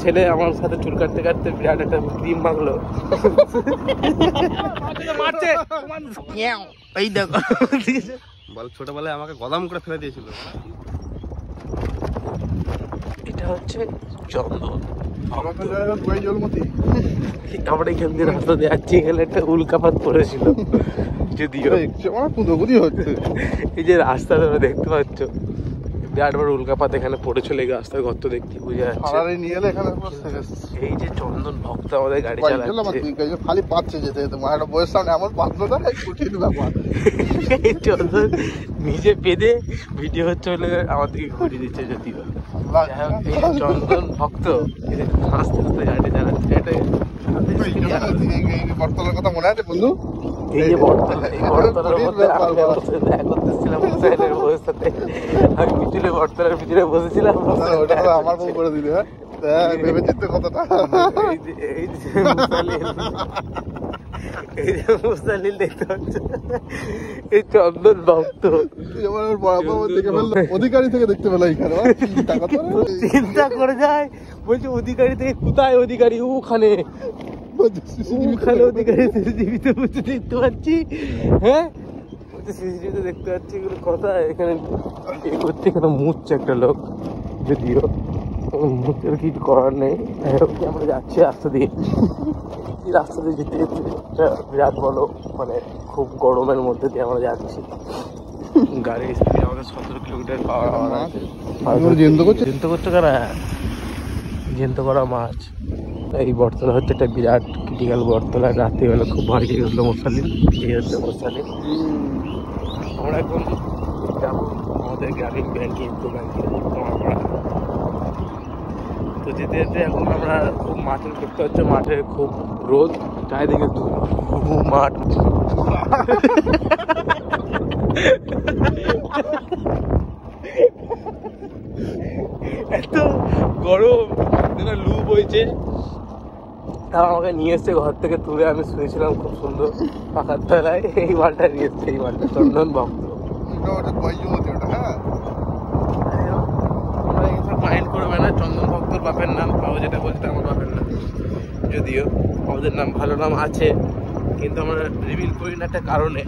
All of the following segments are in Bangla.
ছেলে আমার সাথে চুল কাটতে কাটতে বিরাট একটা ক্রিম মাখলো, মারছে। এই দেখো বল, ছোটবেলায় আমাকে গদাম করে ফেলে দিয়েছিল। এটা হচ্ছে চন্দন। আমরা আমরা এখান দিয়ে রাস্তা দিয়ে যাচ্ছি, এখানে একটা উল্কাপাত পড়েছিল যদিও। এই যে রাস্তা তোমরা দেখতে পাচ্ছ, বিরাট বড় উল্কাপাত এখানে পড়েছিল। এই রাস্তার গর্ত দেখতে বোঝা যাচ্ছে। এই যে চন্দন ভক্ত আমাদের গাড়ি চালাচ্ছে, খালি পাচ্ছে যেতে যেতে মায়ের বয়স সামনে এমন পাতলো না, কঠিন ব্যাপার। চন্দন নিজে পেদে ভিডিও হচ্ছে বলে আমাদেরকে ঘুরিয়ে দিচ্ছে যদিও। এই চন্দন ভক্ত হাসতে হাসতে গাড়ি চালাচ্ছে। বটতলার কথা মনে আছে বন্ধু? এই যে বটতলা, এই বটতলার মধ্যে আমি দেখা করতেছিলাম হুসাইনের বউয়ের সাথে। আমি পিছনে বটতলার পিছনে বসেছিলাম। ওটা তো আমার বউ করে দিলে। হ্যাঁ, ভেবে চিন্তে কতটা। এই যে মুস্তালিল দেখতে পাচ্ছ, এই চন্দন ভক্ত অধিকারী থেকে দেখতে পেলো এখানে। চিন্তা করে যায়, বলছে অধিকারী থেকে কোথায়? অধিকারী ওখানে, ওখানে অধিকারী সিসিটিভিতে বসে দেখতে পাচ্ছি। হ্যাঁ, সিসিটিভিতে দেখতে পাচ্ছি এগুলো কথা। এখানে এ করছে, এখানে মুছছে একটা লোক, যদিও মুখের কিছু করার নেই। আমরা যাচ্ছি রাস্তা দিয়ে, রাস্তা দিয়ে যেতে যেতে একটা বিরাট বড় মানে খুব গরমের মধ্যে দিয়ে আমরা যাচ্ছি। গাড়ির স্পিড আমাদের 17 কিলোমিটার পাওয়ার আছে। জেন্ত করছো কারা? জেন্ত করা মাছ। এই বটতলা হচ্ছে একটা বিরাট ক্রিটিক্যাল বটতলা। রাত্রিবেলা খুব ভয় খেয়ে গেছিলো মোসালিন। এই হচ্ছে মোসালিন। আমরা এখন যাবো আমাদের গ্রামীণ ব্যাংকে, ইউকো ব্যাংকে জমা করা। তো যেতে যেতে এখন আমরা খুব মাঠে দেখতে পাচ্ছি, মাঠে খুব রোদ, চারিদিকে মাঠ। এত গরম, লু বইছে। তাও আমাকে নিয়ে এসছে ঘর থেকে তুলে, আমি শুয়েছিলাম খুব সুন্দর পাখার তলায়। এই মালটা নিয়ে এসছে, এই মালটা চন্দন ভক্ত। মাইন্ড করবে না, চন্দন ভক্তর বাপের নাম পাবো, যেটা বলছে আমার বাপের নাম। যদিও আমাদের নাম ভালো নাম আছে, কিন্তু আমরা রিভিল করি না একটা কারণে।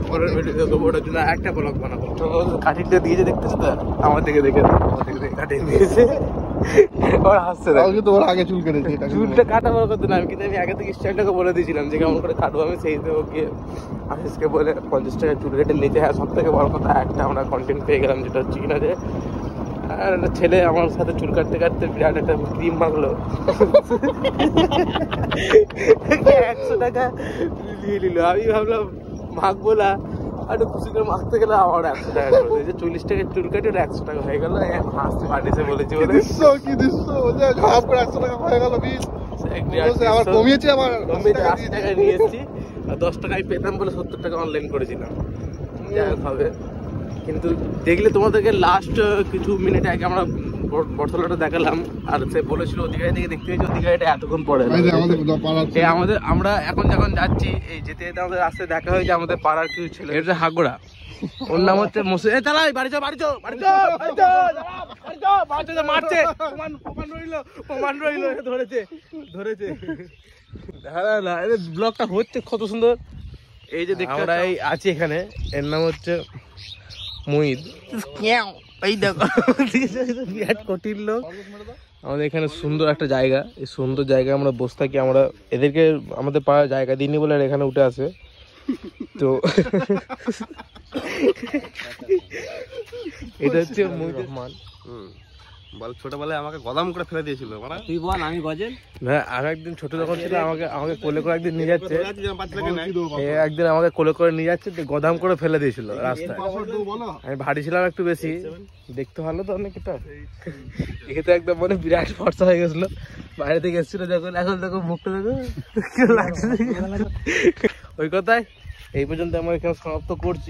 পরের ভিডিও ওটার জন্য একটা ব্লগ বানাবো। কাঠিটা দিয়েছে দেখতেছো তো, আমার থেকে দেখে কাটিয়ে দিয়েছে। ওরা হাসছে, আগে চুল কেটেছে। চুলটা কাটা বড় কথা না, কিন্তু আমি আগে থেকে স্টাইলটাকে বলে দিয়েছিলাম যে কেমন করে কাটবো আমি। সেই দেবো গিয়ে আশিসকে বলে 50 টাকা চুল কেটে নিতে। হ্যাঁ, সব থেকে বড় কথা একটা আমরা কন্টেন্ট পেয়ে গেলাম, যেটা হচ্ছে কিনা যে আর একটা ছেলে আমার সাথে চুল কাটতে কাটতে বিরাট একটা ক্রিম মাখলো। 100 টাকা নিয়ে নিল। আমি ভাবলাম মাখবো না, একটু খুশি করে মাখতে গেলে আমার 100 টাকা করে দিয়েছে। 40 টাকার চুল কাটে 100 টাকা হয়ে গেল। হাসতে পাঠিয়েছে বলেছি বলে কি দৃশ্য 100 টাকা হয়ে গেল। 80 টাকা নিয়ে এসেছি, আর 10 টাকায় পেতাম বলে 70 টাকা অনলাইন করেছিলাম। যাই হোক হবে, কিন্তু দেখলে তোমাদেরকে লাস্ট কিছু মিনিট আগে আমরা বটতলাটা দেখালাম, আর সে বলেছিল অধিকারী থেকে দেখতে পেয়েছি। অধিকারীটা এতক্ষণ পরে আমাদের, আমরা এখন যখন যাচ্ছি, এই যেতে যেতে আমাদের রাস্তায় দেখা হয়েছে আমাদের পাড়ার কিছু ছেলে। এটা হাগোড়া, ওর নাম হচ্ছে মোসে। চালাই বাড়ি যাও, বাড়ি যাও, বাড়ি যাও, বাড়ি যাও, বাড়ি যাও, মারছে। প্রমাণ রইল, ধরেছে ধরেছে। হ্যাঁ না, ব্লগটা হচ্ছে কত সুন্দর। এই যে দেখতে আমরা এই আছি এখানে, এর নাম হচ্ছে মুহিত। এই দেখো বিরাট কঠিন লোক। আমাদের এখানে সুন্দর একটা জায়গা, এই সুন্দর জায়গায় আমরা বসে থাকি। আমরা এদেরকে আমাদের পাড়ার জায়গা দিইনি বলে এখানে উঠে আসে। তো এটা হচ্ছে মুহিত রহমান। বল, ছোটবেলায় আমাকে গদাম করে ফেলে দিয়েছিল। তুই বল, আমি গজেল। হ্যাঁ, আমি একদিন ছোট যখন ছিল আমাকে কোলে করে একদিন নিয়ে যাচ্ছে। একদিন আমাকে কোলে করে নিয়ে যাচ্ছে, গদাম করে ফেলে দিয়েছিল রাস্তায়। আমি ভারী ছিলাম একটু বেশি, দেখতে ভালো তো অনেকটা। এ তো একদম মানে বিরাট ফর্সা হয়ে গেছিল বাইরে থেকে এসেছিল যখন। এখন দেখো মুখটা দেখো লাগছে। ওই কথায় এই পর্যন্ত আমরা এখানে সমাপ্ত করছি।